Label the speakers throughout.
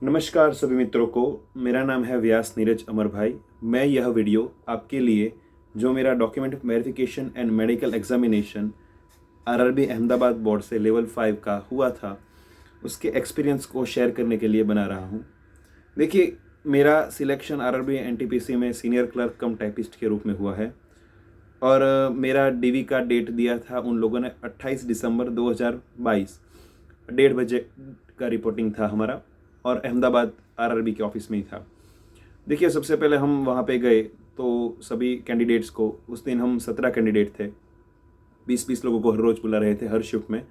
Speaker 1: नमस्कार सभी मित्रों को। मेरा नाम है व्यास नीरज अमर भाई। मैं यह वीडियो आपके लिए जो मेरा document verification and medical examination RRB Ahmedabad board से लेवल 5 का हुआ था, उसके एक्सपीरियंस को शेयर करने के लिए बना रहा हूँ। देखिए, मेरा सिलेक्शन आरआरबी एनटीपीसी में सीनियर क्लर्क कम टाइपिस्ट के रूप में हुआ है और मेरा डीवी का डेट दिया था उन लोगों ने 28 दिसंबर 2022, 1:30 बजे का रिपोर्टिंग था हमारा और अहमदाबाद आरआरबी के ऑफिस में ही था। देखिए, सबसे पहले हम वहाँ पे गए तो सभी कैंडिडेट्स को, उस दिन हम 17 कैंडिडेट थे, 20-20 लोगों को हर रोज़ बुला रहे थे हर शिफ्ट में।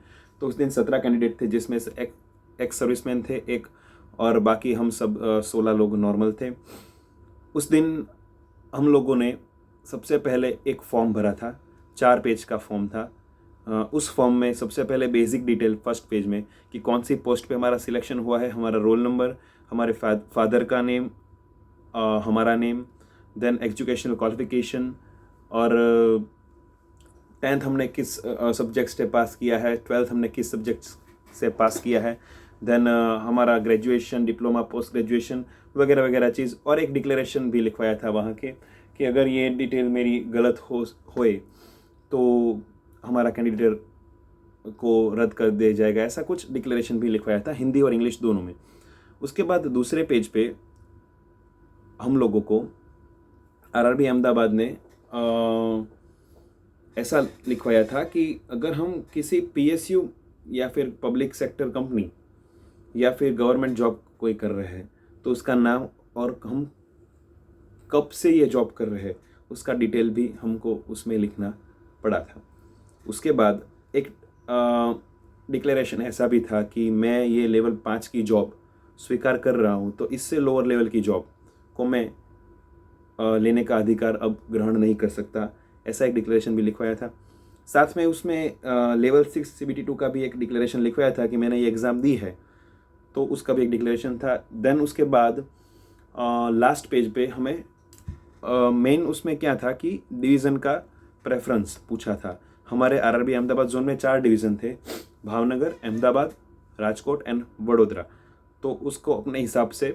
Speaker 1: तो उस दिन 17 कैंडिडेट थे, जिसमें से एक सर्विसमैन थे एक, और बाकी हम सब 16 लोग नॉर्मल थे। उस दिन हम लोगों ने सबसे पहले एक फॉर्म भरा था, 4 पेज का फॉर्म था। उस फॉर्म में सबसे पहले बेसिक डिटेल फर्स्ट पेज में कि कौन सी पोस्ट पे हमारा सिलेक्शन हुआ है, हमारा रोल नंबर, हमारे फादर का नेम, हमारा नेम, देन एजुकेशनल क्वालिफिकेशन, और 10th हमने किस सब्जेक्ट से पास किया है, 12th हमने किस सब्जेक्ट से पास किया है, देन हमारा ग्रेजुएशन, डिप्लोमा, पोस्ट ग्रेजुएशन वगैरह वगैरह चीज़, और एक डिक्लेरेशन भी लिखवाया था वहाँ के कि अगर ये डिटेल मेरी गलत होए तो हमारा कैंडिडेट को रद्द कर दिया जाएगा, ऐसा कुछ डिक्लेरेशन भी लिखवाया था, हिंदी और इंग्लिश दोनों में। उसके बाद दूसरे पेज पे हम लोगों को आरआरबी अहमदाबाद ने ऐसा लिखवाया था कि अगर हम किसी पीएसयू या फिर पब्लिक सेक्टर कंपनी या फिर गवर्नमेंट जॉब कोई कर रहे हैं तो उसका नाम और हम कब से ये जॉब कर रहे हैं उसका डिटेल भी हमको उसमें लिखना पड़ा था। उसके बाद एक डिक्लेरेशन ऐसा भी था कि मैं ये लेवल 5 की जॉब स्वीकार कर रहा हूँ, तो इससे लोअर लेवल की जॉब को मैं लेने का अधिकार अब ग्रहण नहीं कर सकता, ऐसा एक डिक्लेरेशन भी लिखवाया था। साथ में उसमें लेवल 6 CBT2 का भी एक डिक्लेरेशन लिखवाया था कि मैंने ये एग्ज़ाम दी है, तो उसका भी एक डिक्लेरेशन था। देन उसके बाद लास्ट पेज पे हमें मेन उसमें क्या था कि डिवीज़न का प्रेफरेंस पूछा था। हमारे आरआरबी अहमदाबाद जोन में 4 डिवीज़न थे, भावनगर, अहमदाबाद, राजकोट एंड वडोदरा, तो उसको अपने हिसाब से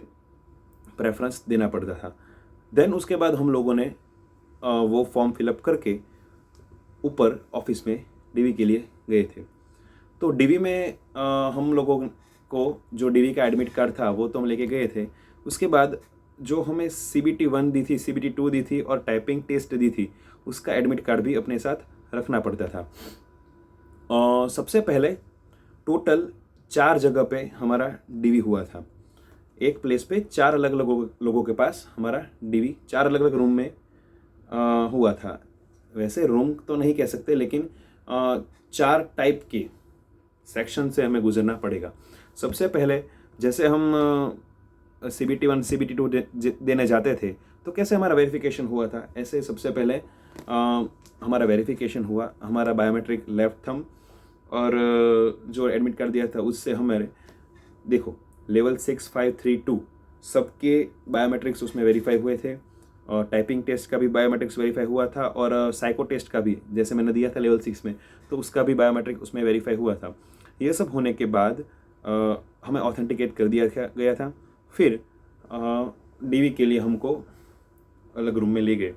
Speaker 1: प्रेफरेंस देना पड़ता था। देन उसके बाद हम लोगों ने वो फॉर्म फिलअप करके ऊपर ऑफिस में डीवी के लिए गए थे। तो डीवी में हम लोगों को जो डीवी का एडमिट कार्ड था वो तो हम लेके गए थे। उसके बाद जो हमें CBT1 दी थी, CBT2 दी थी और टाइपिंग टेस्ट दी थी, उसका एडमिट कार्ड भी अपने साथ रखना पड़ता था। सबसे पहले टोटल 4 जगह पे हमारा डीवी हुआ था। एक प्लेस पे 4 अलग अलग लोगों के पास हमारा डीवी 4 अलग अलग रूम में हुआ था। वैसे रूम तो नहीं कह सकते, लेकिन 4 टाइप के सेक्शन से हमें गुजरना पड़ेगा। सबसे पहले जैसे हम CBT1 CBT2 देने जाते थे तो कैसे हमारा वेरिफिकेशन हुआ था, ऐसे सबसे पहले हमारा वेरिफिकेशन हुआ। हमारा बायोमेट्रिक लेफ्ट थंब और जो एडमिट कार्ड दिया था उससे हमारे देखो लेवल 6, 5, 3, 2 सबके बायोमेट्रिक्स उसमें वेरीफाई हुए थे, और टाइपिंग टेस्ट का भी बायोमेट्रिक्स वेरीफाई हुआ था, और साइको टेस्ट का भी जैसे मैंने दिया था लेवल 6 में, तो उसका भी बायोमेट्रिक उसमें वेरीफाई हुआ था। ये सब होने के बाद हमें ऑथेंटिकेट कर दिया गया था। फिर डीवी के लिए हमको अलग रूम में ले गए।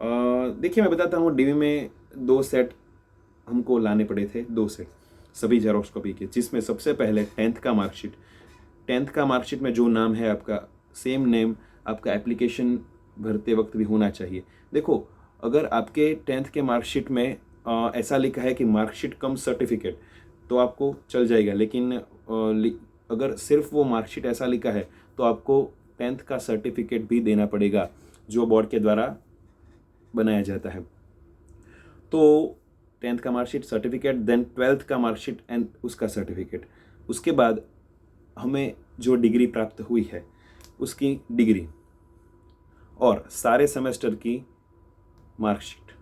Speaker 1: देखिए, मैं बताता हूँ, डीवी में 2 सेट हमको लाने पड़े थे, 2 सेट सभी जेरोक्स कॉपी के, जिसमें सबसे पहले 10th का मार्कशीट। 10th का मार्कशीट में जो नाम है आपका, सेम नेम आपका एप्लीकेशन भरते वक्त भी होना चाहिए। देखो, अगर आपके 10th के मार्कशीट में ऐसा लिखा है कि मार्कशीट कम सर्टिफिकेट तो आपको चल जाएगा, लेकिन अगर सिर्फ वो मार्कशीट ऐसा लिखा है तो आपको 10th का सर्टिफिकेट भी देना पड़ेगा जो बोर्ड के द्वारा बनाया जाता है। तो 10th का मार्कशीट, सर्टिफिकेट, देन 12th का मार्कशीट एंड उसका सर्टिफिकेट। उसके बाद हमें जो डिग्री प्राप्त हुई है उसकी डिग्री और सारे सेमेस्टर की मार्कशीट,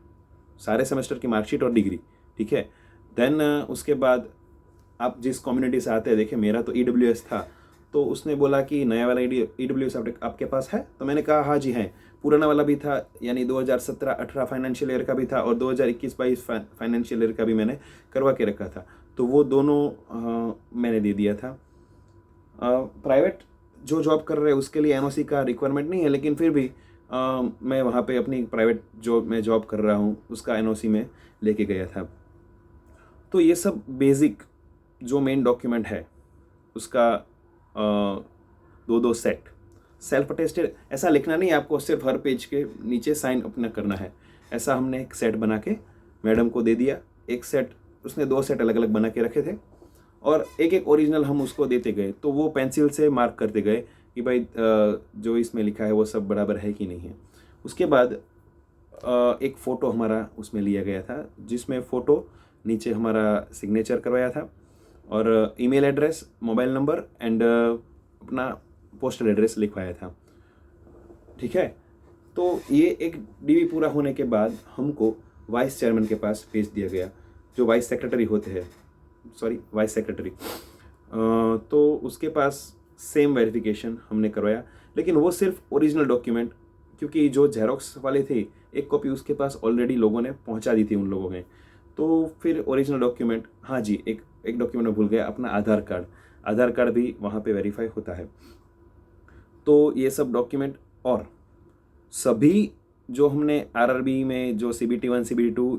Speaker 1: सारे सेमेस्टर की मार्कशीट और डिग्री, ठीक है। देन उसके बाद आप जिस कम्युनिटी से आते हैं, देखिए मेरा तो EWS था, तो उसने बोला कि नया वाला EWS आपके पास है, तो मैंने कहा हाँ जी है। पुराना वाला भी था, यानी 2017-18 फाइनेंशियल ईयर का भी था और 2021-22 फाइनेंशियल ईयर का भी मैंने करवा के रखा था, तो वो दोनों मैंने दे दिया था। प्राइवेट जो जॉब कर रहे हैं उसके लिए एनओसी का रिक्वायरमेंट नहीं है, लेकिन फिर भी मैं वहाँ पे अपनी प्राइवेट जो मैं जॉब कर रहा हूँ उसका एनओसी में लेके गया था। तो ये सब बेसिक जो मेन डॉक्यूमेंट है उसका दो दो सेट सेल्फ अटेस्टेड, ऐसा लिखना नहीं आपको सिर्फ हर पेज के नीचे साइन अपना करना है, ऐसा हमने एक सेट बना के मैडम को दे दिया। एक सेट, उसने 2 सेट अलग अलग बना के रखे थे और एक एक ओरिजिनल हम उसको देते गए, तो वो पेंसिल से मार्क करते गए कि भाई जो इसमें लिखा है वो सब बराबर है कि नहीं है। उसके बाद एक फ़ोटो हमारा उसमें लिया गया था, जिसमें फ़ोटो नीचे हमारा सिग्नेचर करवाया था और email address, mobile number and अपना पोस्टल एड्रेस लिखवाया था। ठीक है, तो ये एक डीवी पूरा होने के बाद हमको वाइस चेयरमैन के पास भेज दिया गया, जो वाइस सेक्रेटरी होते हैं, वाइस सेक्रेटरी। तो उसके पास सेम वेरिफिकेशन हमने करवाया, लेकिन वो सिर्फ ओरिजिनल डॉक्यूमेंट, क्योंकि जो जेरोक्स वाले थे एक कॉपी उसके पास ऑलरेडी लोगों ने पहुंचा दी थी उन लोगों ने। तो फिर ओरिजिनल डॉक्यूमेंट, हाँ जी, एक डॉक्यूमेंट भूल गया, अपना आधार कार्ड भी वहाँ पे वेरीफाई होता है। तो ये सब डॉक्यूमेंट और सभी जो हमने आरआरबी में जो CBT 1 CBT 2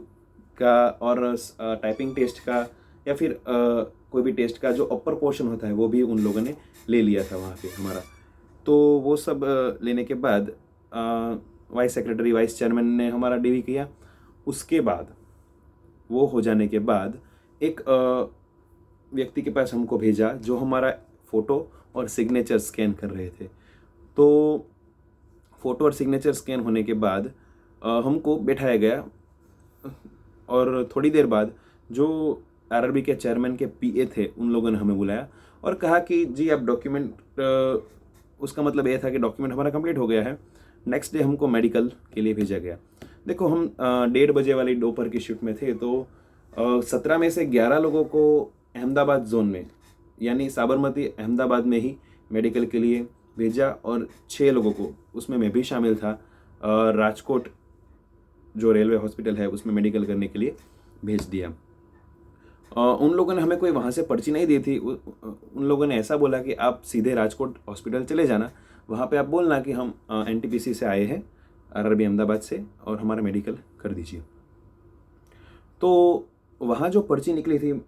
Speaker 1: का और टाइपिंग टेस्ट का या फिर कोई भी टेस्ट का जो अपर पोर्शन होता है वो भी उन लोगों ने ले लिया था वहाँ पे हमारा। तो वो सब लेने के बाद वाइस सेक्रेटरी, वाइस चेयरमैन ने हमारा डीवी किया। उसके बाद वो हो जाने के बाद एक व्यक्ति के पास हमको भेजा जो हमारा फ़ोटो और सिग्नेचर स्कैन कर रहे थे। तो फ़ोटो और सिग्नेचर स्कैन होने के बाद हमको बैठाया गया और थोड़ी देर बाद जो आरआरबी के चेयरमैन के पीए थे उन लोगों ने हमें बुलाया और कहा कि जी आप डॉक्यूमेंट, उसका मतलब ये था कि डॉक्यूमेंट हमारा कंप्लीट हो गया है। नेक्स्ट डे हमको मेडिकल के लिए भेजा गया। देखो हम 1:30 बजे वाली दोपहर की शिफ्ट में थे, तो 17 में से 11 लोगों को अहमदाबाद जोन में यानी साबरमती अहमदाबाद में ही मेडिकल के लिए भेजा और 6 लोगों को, उसमें मैं भी शामिल था, राजकोट जो रेलवे हॉस्पिटल है उसमें मेडिकल करने के लिए भेज दिया। उन लोगों ने हमें कोई वहाँ से पर्ची नहीं दी थी। उन लोगों ने ऐसा बोला कि आप सीधे राजकोट हॉस्पिटल चले जाना, वहाँ पे आप बोलना कि हम NTPC से आए हैं, आरआरबी अहमदाबाद से, और हमारा मेडिकल कर दीजिए। तो वहाँ जो पर्ची निकली थी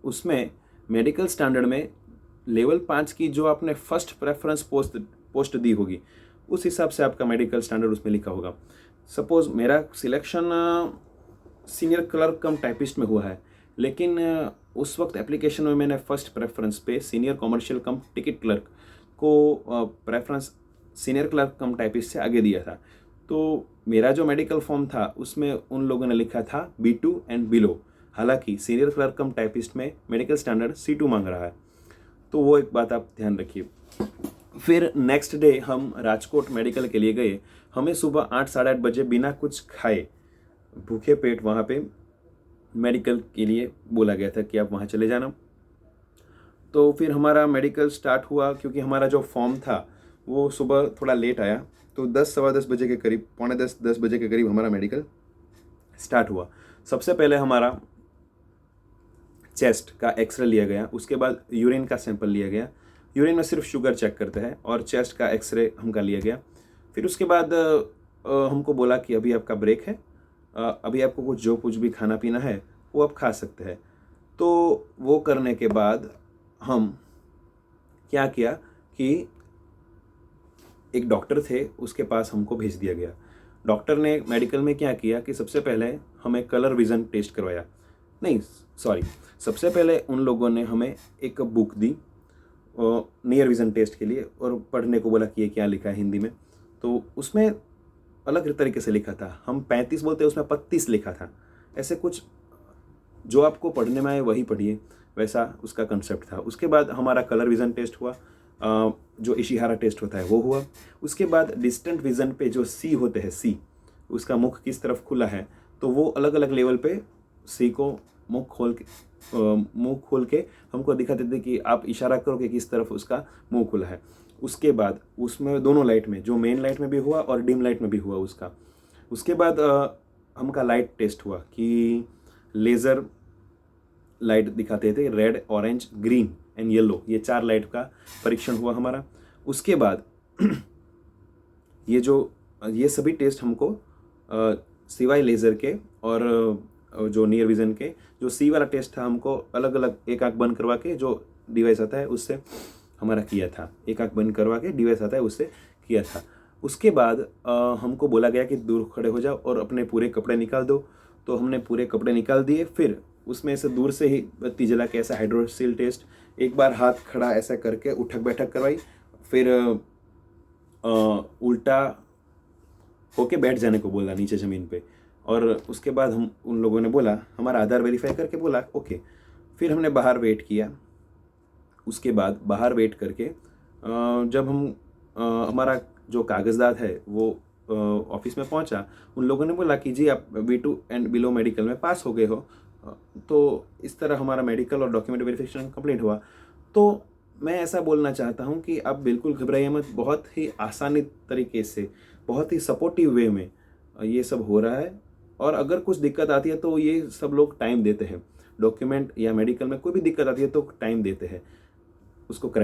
Speaker 1: उसमें मेडिकल स्टैंडर्ड में लेवल 5 की जो आपने फर्स्ट प्रेफरेंस पोस्ट दी होगी उस हिसाब से आपका मेडिकल स्टैंडर्ड उसमें लिखा होगा। सपोज मेरा selection senior clerk cum typist में हुआ है, लेकिन उस वक्त एप्लीकेशन में मैंने फर्स्ट प्रेफरेंस पे senior commercial cum ticket clerk को preference senior clerk cum typist से आगे दिया था। तो मेरा जो मेडिकल फॉर्म था उसमें उन लोगों ने लिखा था B2 एंड बिलो, हालांकि सीनियर क्लर्क कम टाइपिस्ट में मेडिकल स्टैंडर्ड C2 मांग रहा है। तो वो एक बात आप ध्यान रखिए। फिर नेक्स्ट डे हम राजकोट मेडिकल के लिए गए। हमें सुबह 8 साढ़े 8 बजे बिना कुछ खाए भूखे पेट वहाँ पे मेडिकल के लिए बोला गया था कि आप वहाँ चले जाना। तो फिर हमारा मेडिकल स्टार्ट हुआ, क्योंकि हमारा जो फॉर्म था वो सुबह थोड़ा लेट आया, तो 10 सवा 10 बजे के करीब, पौने 10 बजे के करीब हमारा मेडिकल स्टार्ट हुआ। सबसे पहले हमारा चेस्ट का एक्सरे लिया गया, उसके बाद यूरिन का सैंपल लिया गया। यूरिन में सिर्फ शुगर चेक करते हैं, और चेस्ट का एक्सरे हमका लिया गया। फिर उसके बाद हमको बोला कि अभी आपका ब्रेक है, अभी आपको कुछ भी खाना पीना है वो आप खा सकते हैं। तो वो करने के बाद हम क्या किया कि एक डॉक्टर थे उसके पास हमको भेज दिया गया। डॉक्टर ने मेडिकल में क्या किया कि सबसे पहले हमें कलर विज़न टेस्ट करवाया, नहीं सॉरी, सबसे पहले उन लोगों ने हमें एक बुक दी नियर विज़न टेस्ट के लिए, और पढ़ने को बोला कि ये क्या लिखा है हिंदी में। तो उसमें अलग तरीके से लिखा था, हम 35 बोलते उसमें 35 लिखा था। ऐसे कुछ जो आपको पढ़ने में आए वही पढ़िए, वैसा उसका कंसेप्ट था। उसके बाद हमारा कलर विज़न टेस्ट हुआ, जो इशिहारा टेस्ट होता है वो हुआ। उसके बाद डिस्टेंट विज़न पे जो सी होते हैं, सी उसका मुख किस तरफ खुला है, तो वो अलग अलग लेवल पे सी को मुंह खोल के हमको दिखाते थे कि आप इशारा करो कि किस तरफ उसका मुंह खुला है। उसके बाद उसमें दोनों लाइट में, जो मेन लाइट में भी हुआ और डिम लाइट में भी हुआ उसका। उसके बाद हमका लाइट टेस्ट हुआ कि लेज़र लाइट दिखाते थे, red, orange, green and yellow, ये 4 लाइट का परीक्षण हुआ हमारा। उसके बाद ये सभी टेस्ट हमको सिवाय लेज़र के और जो नियर विज़न के, जो सी वाला टेस्ट था हमको अलग अलग एक आँख बंद करवा के जो डिवाइस आता है उससे हमारा किया था, एक आँख बंद करवा के डिवाइस आता है उससे किया था। उसके बाद हमको बोला गया कि दूर खड़े हो जाओ और अपने पूरे कपड़े निकाल दो। तो हमने पूरे कपड़े निकाल दिए, फिर उसमें से दूर से ही बत्ती जला के ऐसा हाइड्रोसिल टेस्ट, एक बार हाथ खड़ा ऐसा करके उठक बैठक करवाई, फिर उल्टा होके बैठ जाने को बोला नीचे ज़मीन पे। और उसके बाद हम उन लोगों ने बोला, हमारा आधार वेरीफाई करके बोला ओके। फिर हमने बाहर वेट किया। उसके बाद बाहर वेट करके जब हम हमारा जो कागज़ात है वो ऑफिस में पहुंचा, उन लोगों ने बोला कि जी आप B2 एंड बिलो मेडिकल में पास हो गए हो। तो इस तरह हमारा मेडिकल और डॉक्यूमेंट वेरिफिकेशन कंप्लीट हुआ। तो मैं ऐसा बोलना चाहता हूं कि आप बिल्कुल घबराइए मत, बहुत ही आसानी तरीके से, बहुत ही सपोर्टिव वे में ये सब हो रहा है। और अगर कुछ दिक्कत आती है तो ये सब लोग टाइम देते हैं, डॉक्यूमेंट या मेडिकल में कोई भी दिक्कत आती है तो टाइम देते हैं उसको करेक्ट